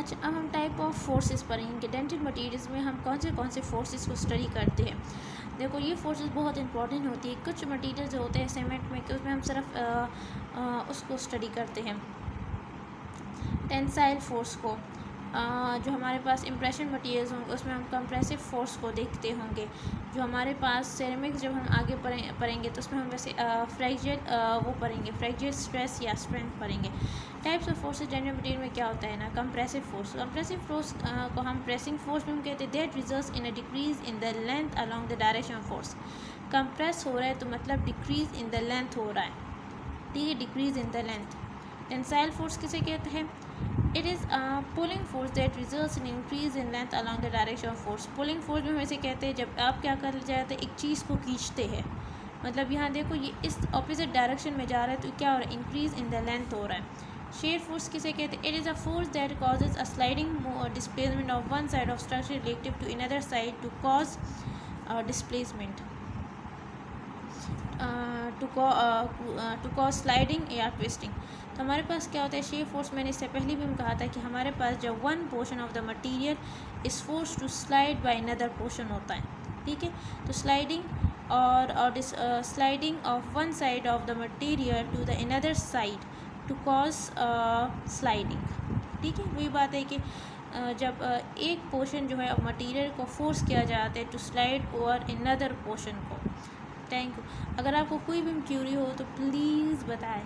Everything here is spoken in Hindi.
अच्छा, अब हम टाइप ऑफ फोर्सेस पढ़ेंगे। डेंटेड मटेरियल्स में हम कौन से फोर्सेस को स्टडी करते हैं। देखो, ये फोर्सेस बहुत इंपॉर्टेंट होती है। कुछ मटेरियल जो होते हैं सीमेंट में, कि उसमें हम सिर्फ उसको स्टडी करते हैं, टेंसाइल फोर्स को। जो हमारे पास इम्प्रेशन मटेरियल्स होंगे उसमें हम कंप्रेसिव फोर्स को देखते होंगे। जो हमारे पास सिरेमिक्स जब हम आगे पढ़ेंगे तो उसमें हम वैसे फ्रैक्चर वो पढ़ेंगे, फ्रैक्चर स्ट्रेस या स्ट्रेंथ पढ़ेंगे। Types of forces dented material में क्या होता है ना, कंप्रेसिव फोर्स। कंप्रेसिव फोर्स को हम प्रेसिंग फोर्स में हम कहते हैं। That results in a decrease in the length along the direction of force. Compress हो रहा है तो मतलब डिक्रीज इन द लेंथ हो रहा है, ठीक है, decrease in the length. Tensile force किसे कहते हैं? It is pulling force that results in increase in length along the direction of force. Pulling force में वैसे कहते हैं जब आप क्या कर जाते हैं, एक चीज़ को खींचते हैं। मतलब यहाँ देखो, ये इस ऑपोजिट डायरेक्शन में जा रहा है तो क्या हो रहा है, इंक्रीज इन द लेंथ हो रहा है। शेयर फोर्स किसे कहते हैं? It is a force that causes a sliding displacement of one side of structure relative to another side to cause displacement, to cause sliding या ट्विस्टिंग। तो हमारे पास क्या होता है, शेयर फोर्स। मैंने इससे पहले भी हम कहा था कि हमारे पास जब one portion of the material is force to slide by another portion होता है, ठीक है। तो sliding sliding of one side of the material to the another side to cause sliding, ठीक है। वही बात है कि जब एक पोर्शन जो है मटेरियल को फोर्स किया जाता है to slide over another portion को। Thank you. अगर आपको कोई भी क्यूरी हो तो प्लीज़ बताएं।